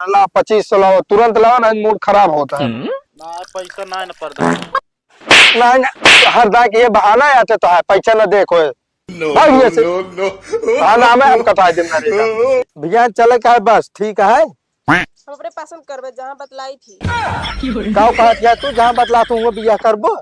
ला 2500 लाओ, तुरंत लाओ ना, मूड खराब होता है। ना पैसा ना है ना पर्दा। नहीं हर दाग ये बहाना आते तो है, पैसा न देखो भाग ये से बहाना में हम कटा दिन रहेगा। भैया चले का है बस ठीक है। हम अपने पसंद करबे जहाँ बतलाई थी। गाँव कहा दिया तू जहाँ बतला तू वो बिया करबो,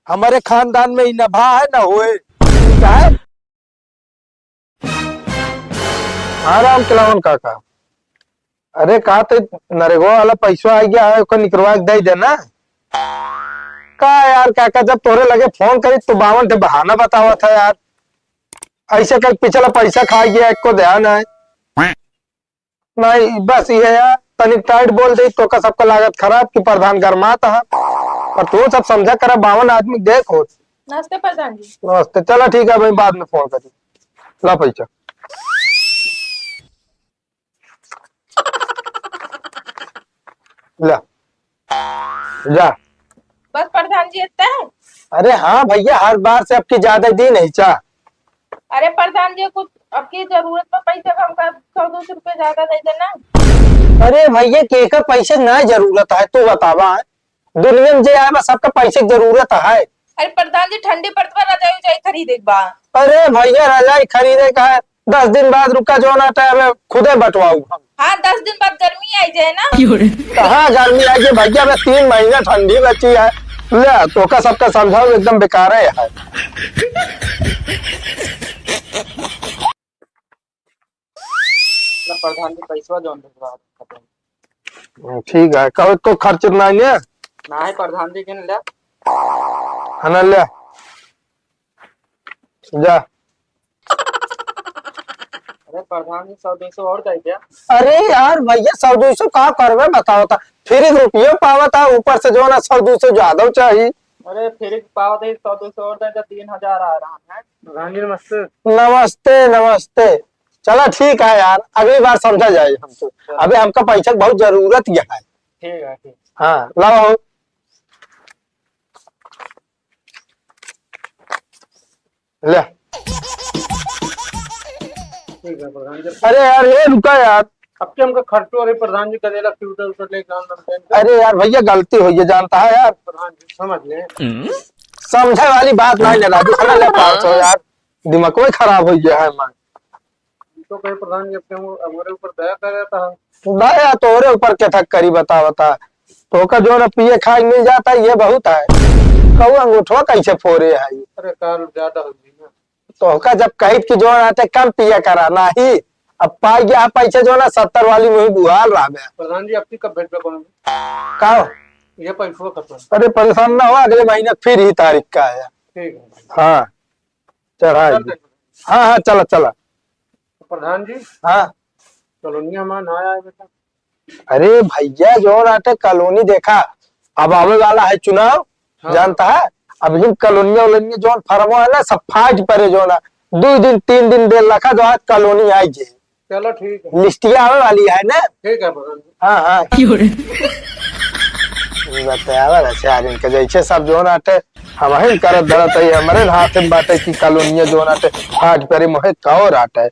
हमारे खानदान में ही न भा है न हुए ठीक है। हाँ राम किलावन काका, अरे कहा थे नरेगा वाला पैसा आ गया है, उसको निकलवा के दे देना का यार। काका जब तोरे लगे फोन करी तो 52 थे बहाना बतावा था यार, ऐसे कल पिछला पैसा खा गया एक को ध्यान है नहीं। बस ये यार तनिक टाइट बोल दे तो का सबका लागत खराब की प्रधान गरमाता है, और तू सब समझा कर 52 आदमी देखो। नमस्ते प्रधान जी। नमस्ते, चलो ठीक है भाई बाद में फोन करी। ला पैसा ला जा। बस प्रधान जी इतना है। अरे हाँ भैया हर बार से आपकी ज्यादा दी नहीं चाह। अरे प्रधान जी कुछ आपकी जरूरत पर पैसे कम कर 100-200 रुपए ज्यादा दे देना। अरे भैया केकर पैसे ना जरूरत है तू बतावा, दुनिया में जे आए बस सबका पैसे की जरूरत है। अरे प्रधान जी ठंडी पड़त पर रजाई उजाई खरीदे बा। अरे भैया रजाई खरीदे का है, 10 दिन बाद रुका जो ना टाइम खुदे बटवाऊ हम। हाँ 10 दिन बाद गर्मी आई जाए ना। कहाँ गर्मी आई भैया, मैं 3 महीने ठंडी बची है। ले तो का सबका समझाओ एकदम बेकार है। प्रधान जी पैसा जोन ठीक है कहो तो खर्च नहीं है ना है प्रधान जी के ले है ना, ले जा। अरे प्रधान जी 100-200 और दे क्या। अरे यार भैया 100-200 कहा करवे बताओ था, फिर रुपये पावा था ऊपर से जो ना 100-200 ज्यादा चाहिए। अरे फिर पाव दे 100-200 और दे तो 3000 आ रहा है। प्रधान जी नमस्ते। नमस्ते नमस्ते, चला ठीक है यार अगली बार समझा जाए हमको, अभी हमका पैसा की बहुत जरूरत है। ठीक है ठीक। हाँ लाओ ले। ठीक है प्रधान जी। अरे यार ये रुका यार, अब के हमका खर्चो अरे प्रधान जी करेला फ्यूचर उतर ले काम। अरे यार भैया गलती हुई है जानता है यार, प्रधान जी समझ ले। समझे वाली बात नहीं लगा दूसरा ले 500 यार, दिमाग में खराब हो गया है। मैं तो कहे प्रधान जी अपने हमारे ऊपर दया कर रहा था। दया तोरे ऊपर के थक करी बता तो का जो ना पिए खाए मिल जाता है ये बहुत है। कहू अंगूठवा कैसे फोरे है। अरे कार ज्यादा हो गई ना। तो का जब कही की जो आते कम पिया करा ना ही, अब पा गया पैसे जो ना 70 वाली मुही बुहाल रहा गया। प्रधान जी आपकी कब भेज कौन का ये पैसा खत्म। अरे परेशान ना हो, अगले महीने फिर ही तारीख का आया। ठीक है हाँ चढ़ा। हाँ हाँ चला चला। प्रधान जी हाँ कॉलोनिया में ना आया बेटा। अरे भैया जो नाटे कॉलोनी देखा, अब आने वाला है चुनाव। हाँ। जानता है अब जिन कॉलोनी जो फर्मो है ना सब फाट पड़े जो ना 2 दिन 3 दिन दे रखा जो आज कॉलोनी आई जे। चलो ठीक है लिस्टिया आने वाली है ना। ठीक है प्रधान जी। हाँ हाँ बताया इनके जैसे सब जो नाटे हम ही करत धरत है हमारे हाथ में बाटे की कॉलोनी जो नाटे फाट पड़े मोहे कहो राटे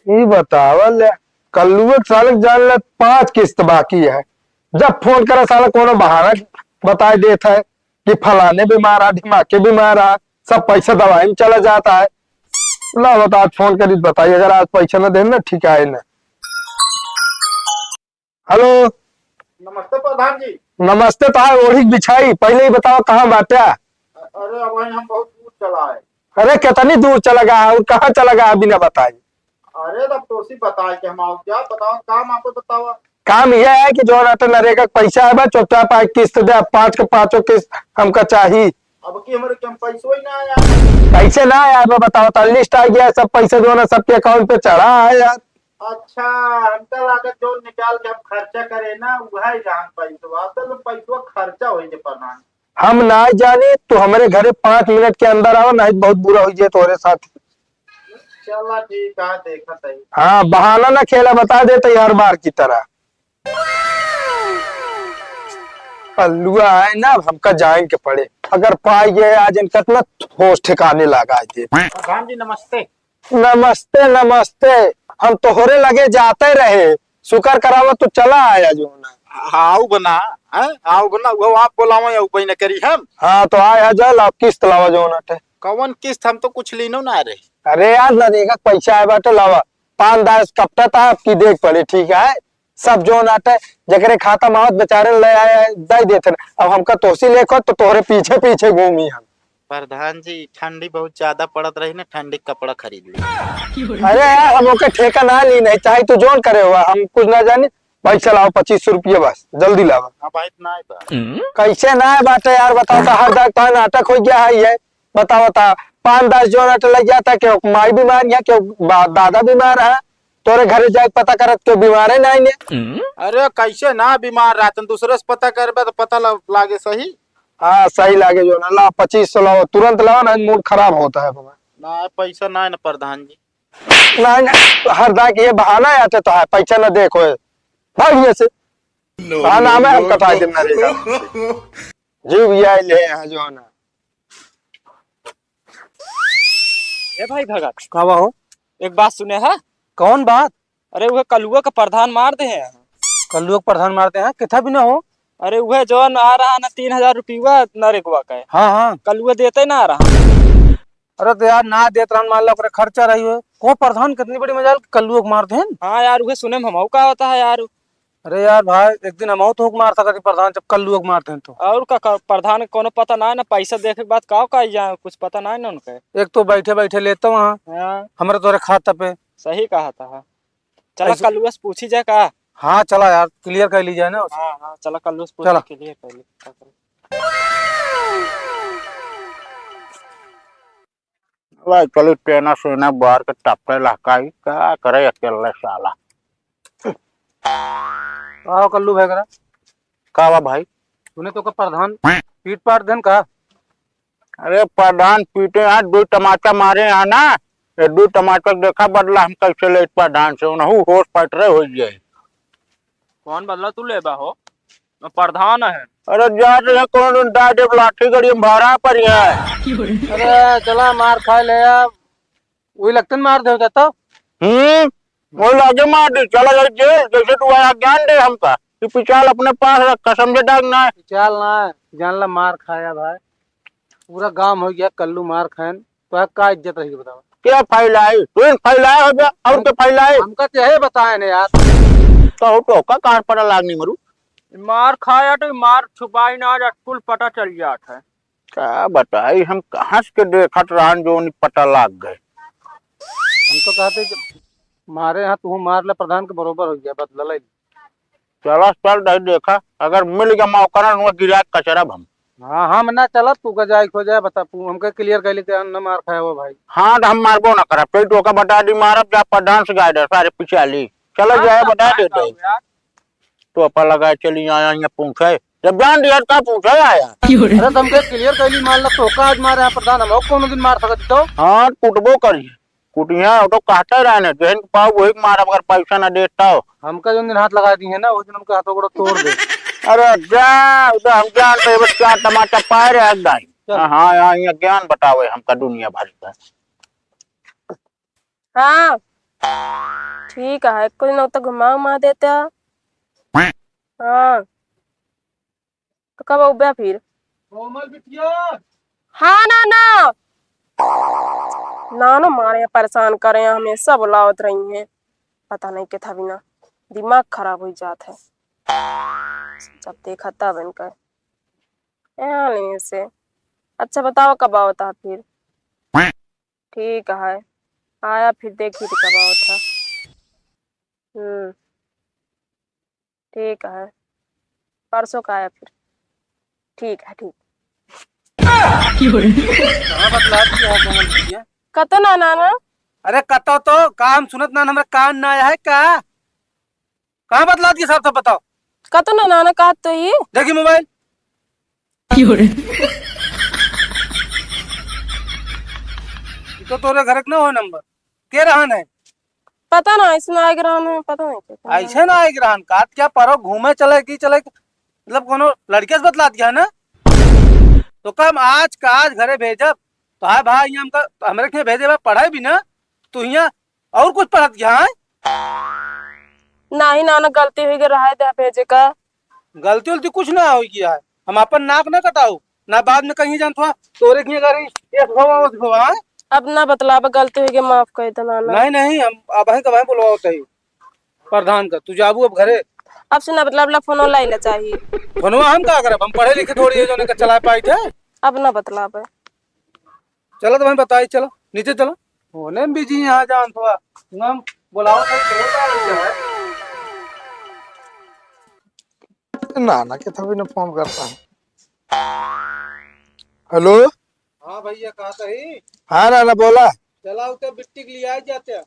ये बतावल कल्लुए साल जान ले 5 किस्त बाकी है, जब फोन करे साला कोनो बहाना बता देता है कि फलाने बीमार है ढिमाके बीमार है, सब पैसा दवाई में चला जाता है। ला बता फोन करी बताइए अगर आज पैसा न दे ना ठीक है ना। हेलो नमस्ते प्रधान जी। नमस्ते, तो ओढ़ी बिछाई पहले ही बताओ कहाँ बाटा। अरे अब हम बहुत दूर चला है। अरे कितनी दूर चला गया और कहाँ चला गया बिना बताई। अरे तब तो उसी बताए कि हम आओ क्या बताओ काम आपको बताओ। काम यह है कि जो नाटे नरेगा पैसा है चुपचाप किस्त दे, 5 के 5 किस्त हमका चाहिए। अब की हमारे क्या पैसा ही ना आया। पैसे ना आया मैं बताओ, लिस्ट आ गया सब पैसे जो ना सबके अकाउंट पे चढ़ा है यार। अच्छा हमका लागत जो निकाल के हम खर्चा करे ना वही जान पैसा तो पैसा खर्चा हो जाए प्रधान। हम ना जाने तो हमारे घरे 5 मिनट के अंदर आओ, नहीं बहुत बुरा हो जाए तुम्हारे साथ। चला ठीक है देखा सही। हाँ बहाना ना खेला बता देते हर बार की तरह। अल्लुआ है ना हमका जाएंगे पड़े, अगर पाए आज इनका ना होश ठिकाने लगा थे। प्रधान जी नमस्ते। नमस्ते नमस्ते, हम तोहरे लगे जाते रहे शुक्र करावा तो चला आया जो ना। आओ बना हैं, आओ बना वो आप बोलावा या उपाय न करी हम। हाँ तो आया जा लाओ किस्त लावा जो ना टे। कौन किस्त हम तो कुछ लीनो ना रे। अरे यार नरेगा पैसा है बाटे लावा 5-10 कपटा था आपकी देख पड़े ठीक है सब जो नाटे जकरे खाता मावत बेचारे ले आए दे देते अब हमका तोसी लेखो तो तोहरे पीछे पीछे घूमी हम। प्रधान जी ठंडी बहुत ज्यादा पड़त रही ना, ठंडी कपड़ा खरीद ली। अरे यार हम ओके ठेका ना ली नहीं चाहे तो जोन करे हुआ हम कुछ ना जाने पैसा लाओ 2500 रुपये बस जल्दी लावा। हाँ भाई इतना है बा। कैसे ना है बाटे यार बताओ तो हर तो नाटक हो गया है ये बताओ बता 5-10 जो नाटक लग गया था क्यों माई बीमार है क्यों दादा बीमार है तोरे घरे जाके पता करत क्यों बीमार है नहीं। अरे कैसे ना बीमार रहते दूसरे से पता करबे तो पता लागे सही। हाँ सही लागे जो ना ला 2500 लाओ तुरंत लाओ ना मूड खराब होता है बाबा। ना पैसा ना है ना प्रधान जी। ना हर दा ये बहाना आते तो है पैसा ना देखो भागिए से नाम है हम कटा देना रहेगा जीव ये ले यहाँ जो ना। ए भाई भगत कहा हो एक बात सुने है। कौन बात। अरे वह कलुआ का प्रधान मार दे हैं। कल्लू प्रधान मारते हैं कितना भी ना हो। अरे वह जो आ रहा ना 3000 रुपया नरेगवा का है। हाँ हाँ कलुआ देते ना आ रहा। अरे तो यार ना देत रहन मान लो ओकरे खर्चा रही हो को प्रधान कितनी बड़ी मजाल कल्लू को मारते हैं। हाँ यार वह सुने में हमहू का होता है यार। अरे यार भाई एक दिन हम तो मार सकते प्रधान जब कल्लू को मारते हैं तो। और का प्रधान को कोनो पता ना है ना पैसा देखे के बाद का जाए कुछ पता ना है ना उनके। एक तो बैठे बैठे लेता वहाँ हाँ हमारे तोरे खाता पे। सही कहा था। चला कलुआ से पूछी जाए का। हाँ चला यार क्लियर कर ली जाए ना। हाँ हाँ चला कलुआ से चला। पूछने के लिए पहले क्या करें। भाई चलो ट्रेना सोना बाहर के टपके लहकाई क्या करे अकेले साला। आओ कल्लू भाई करा का बा भाई। तूने तो का प्रधान पीट पाट देन का। अरे प्रधान पीटे यहाँ 2 टमाटर मारे यहाँ ना ये 2 टमाटर देखा बदला हम कैसे ले प्रधान से उन्हें होश पट रहे हो जाए। कौन बदला तू ले हो प्रधान है। अरे जा रहे कौन डाटे लाठी गड़ी में भाड़ा पर है। अरे चला मार खा ले वही लगते मार दे तो। वो लागे मार दे चला जाए जेल जैसे तू आया ज्ञान दे हमका कि पिछाल अपने पास रखा समझे डाक ना है। चल ना जान ला मार खाया भाई पूरा गांव हो गया कल्लू मार खान तो का इज्जत रही बताओ। क्या फैलाए तू फैलाया हो गया और क्या फैलाए हमका तो यही बताए ना यार तो का कहाँ पड़ा लागनी मरू। मार खाया तो मार छुपाई ना अटकुल पता चल जाता है। क्या बताई हम कहाँ से देखत रहन जो नहीं पता लाग गए। हम तो कहते मारे यहाँ तू मार ले प्रधान के बरोबर हो गया बदला। चला चल नहीं देखा अगर मिल गया मौका ना गिरा कचरा हम। हाँ हाँ मना चला तू का जाए खो जाए बता तू हमके क्लियर कर लेते न मार खाया वो भाई। हाँ तो हम मारबो ना करा पेट का बता दी मारब जा प्रधान से गाइडर सारे पिछाली चलो जाए बता देते तो अपन लगा चली आया यहाँ पूछे जब जान दिया का पूछे आया। अरे तुमके क्लियर कर ली मान लो तो का आज मारे प्रधान हम कौन दिन मार सकते तो। हाँ कुटबो करिए कुटिया तो कहते रहने जहन पाओ वही मार अगर पैसा ना देता हो। हमका जो दिन हाथ लगा दी है ना उस दिन हमका हाथों को तोड़ दे। अरे जा उधर हम जानते बस क्या टमाटर पाए रहे एकदम। हाँ यहाँ ज्ञान बतावे हमका दुनिया भर का। हाँ ठीक है कोई ना तो घुमा उमा देते हैं। हाँ तो कब उब्या फिर। हाँ ना ना ना ना मारे परेशान करे हमें सब लावत रही हैं पता नहीं के था बिना दिमाग खराब हो जाता है जब देखा तब इनका लेने से। अच्छा बताओ कब आओ था फिर। ठीक है आया फिर देखी थी कब आओ था। ठीक है परसों का आया फिर। ठीक है ठीक। कतो ना नाना। अरे कतो तो काम सुनत ना हमारे कान ना आया है का कहाँ बतला दिया साहब बताओ। कतो ना नाना कहा तो ही देखी मोबाइल तो तोरे घर ना हो नंबर के रहन है पता ना ऐसे ना आगे रहना है पता नहीं क्या ऐसे ना आए रहन का क्या परो घूमे चले की चले मतलब कोनो लड़के से बतला दिया है ना तो कम आज का आज घरे भेजब तो हाँ भाई यहाँ हमका हमारे के भेजे पढ़ाई भी ना तो यहाँ और कुछ पढ़त गया है नहीं नाना गलती हुई रहा है भेजे का। गलती उलती कुछ ना हो गया है। हम अपन नाक ना कटाऊ ना बाद में कहीं जान थोड़ा तोरे की अगर एक भवा उस भवा है। अब ना बतलावा गलती हुई माफ कर दे नाना। नहीं नहीं हम अब है कब बुलवाओ तही प्रधान का तू जाबू अब घरे। अब से ना बतलावला फोन लाई ला चाहिए। फोनवा हम का करब हम पढ़े लिखे थोड़ी है जो ने चला पाई थे। अब ना बतलावे। चलो तो मैं बताई चलो नीचे चलो होने में बिजी यहाँ जान थोड़ा हम बुलाओ नाना के तभी ना फोन करता हूँ। हेलो हाँ भैया कहा सही। हाँ नाना बोला चला उते बिट्टी के लिए आ जाते हैं।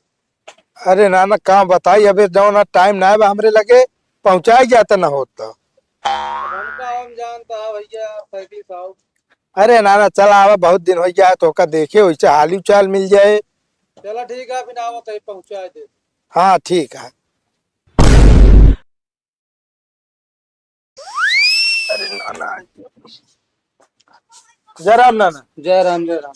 अरे नाना कहाँ बताई अबे जो ना टाइम ना है हमरे लगे पहुंचाई जाता ना होता। हम जानता है भैया साइकिल साहब। अरे नाना चला आवा बहुत दिन हो गया तो का देखे वैसे हाली चाल मिल जाए। चला ठीक है फिर आओ तभी पहुंचा दे। हाँ ठीक है। अरे नाना जय राम नाना। जय राम जय राम।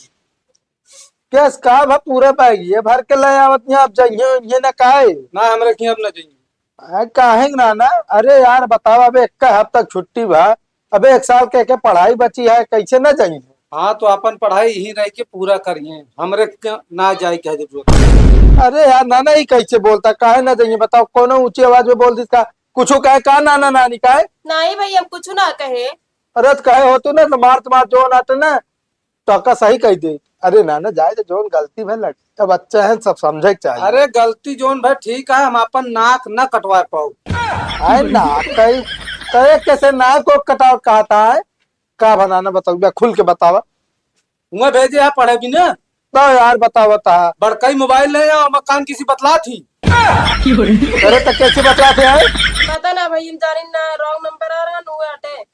कैस कहा भा पूरा पाएगी ये भर के ले आवत यहाँ अब जाइए ये ना काहे ना हमरे की अब ना जाइए काहे नाना। अरे यार बताओ अबे एक हफ्ता तक छुट्टी भा अबे एक साल के पढ़ाई बची है कैसे ना जाइए। हाँ तो अपन पढ़ाई यही रह के पूरा करिए हमरे ना जाए कह जरूरत। अरे यार नाना ही कैसे बोलता काहे ना जाइए बताओ कोनो ऊंची आवाज में बोल दिस का कुछ कहे का नाना नानी काहे। नहीं भैया हम कुछ ना कहे। अरे कहे हो तू ना मार जो नाते ना तो का सही कह दे। अरे नाना जाए तो जोन गलती में लड़का बच्चा है सब समझे चाहिए। अरे गलती जोन भाई ठीक है हम अपन नाक न कटवा पाओ। अरे नाक कहे कैसे नाक को कटाव कहता है का बनाना बताओ खुल के बतावा। वहाँ भेजे है पढ़े भी ना तो यार बताओ बता बड़कई मोबाइल ले आओ मकान किसी बतला थी। अरे तो कैसे बतलाते हैं पता ना भैया जानी ना रॉन्ग नंबर आ रहा नुए हटे।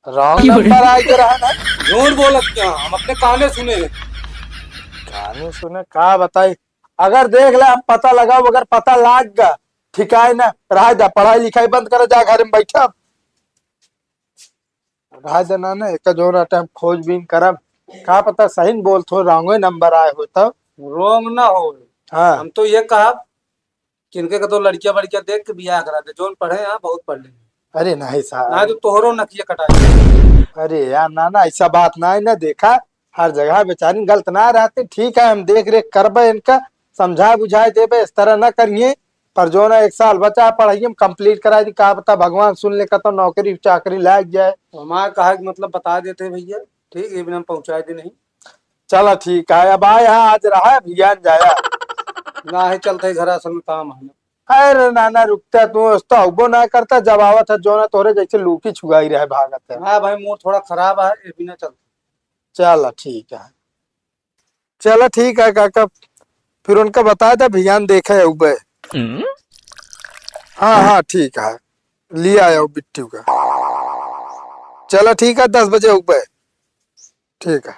रॉन्ग नंबर आ के रहा ना झूठ बोलत क्या हम अपने काने सुने काने सुने का बताई। अगर देख ले हम पता लगाओ अगर पता लाग गा ठीक है ना रह जा पढ़ाई लिखाई बंद कर जा घर में बैठा रह देना ना एक जो ना टाइम खोजबीन करब का पता सही न बोल थो रॉन्ग नंबर आए हो तब रॉन्ग ना हो। हाँ हम तो ये कहा किनके का तो लड़कियां बड़कियां देख के बियाह करा दे जोन पढ़े यहाँ बहुत पढ़ ले। अरे नहीं साहब ना तो तोहरो नकिया कटा। अरे यार ना ऐसा बात ना है ना देखा हर जगह बेचारी गलत ना रहते ठीक है हम देख रेख करबे इनका समझा बुझाए देवे इस तरह ना करिए पर जो ना एक साल बचा पढ़ाई हम कंप्लीट करा दी का पता भगवान सुन ले का तो नौकरी चाकरी लग जाए। हमारा कहा मतलब बता देते भैया ठीक है बिना पहुंचाए दे नहीं। चलो ठीक है अब आया आज रहा भैया जाया ना है चलते घर असल में काम है। अरे नाना रुकता तू तो अबो ना करता जब आवत है जो ना तोरे जैसे लूकी छुगाई रहे भागत है। हाँ भाई मूड थोड़ा खराब है ये भी ना चलता। चलो ठीक है चलो ठीक है काका फिर उनका बता दे भियान देखे उबे। हाँ हाँ ठीक है ले आया बिट्टू का। चलो ठीक है 10 बजे उबे ठीक है।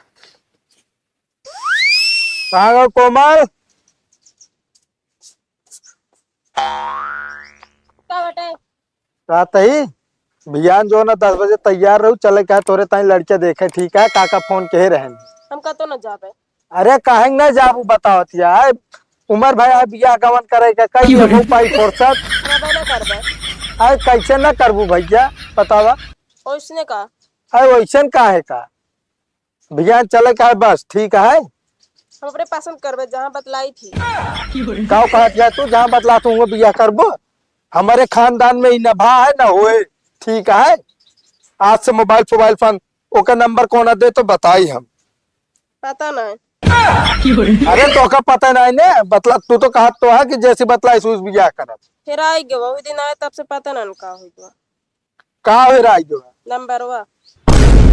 कहाँ कोमल कहते ही भियान जो ना 10 बजे तैयार रहू चले क्या तोरे ताई लड़के देखे ठीक है काका फोन के रहे हम का तो ना जाबे। अरे काहे ना जाबू बताओ यार उमर भाई है बियाह गवन करे का कई देबू पाई फुर्सत ना करबे। अरे कैसे ना करबू भैया बतावा ओइसने का अरे वैसन का है का भियान चले का बस ठीक है हम अपने पसंद करबे जहाँ बतलाई थी। गाँव कहा तू जहाँ बतला तू वो बियाह करबो हमारे खानदान में ही नभा है ना होए ठीक है। आज से मोबाइल फोन ओका नंबर कौन दे तो बताई हम पता नहीं। अरे तो का पता नहीं ने बतला तू तो कहा तो है कि जैसे बतलाई सूस बियाह करब फिर आई गयो वो दिन आए तब से पता ना का हुई तो कहा हो रहा है नंबर वा।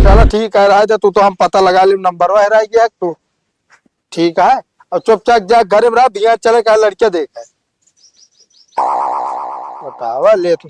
चलो ठीक है रहा तू तो हम पता लगा ली नंबर वा रह गया तू ठीक है और चुपचाप जा घर में रहा बियाह चले का लड़के देखे बतावा ले तू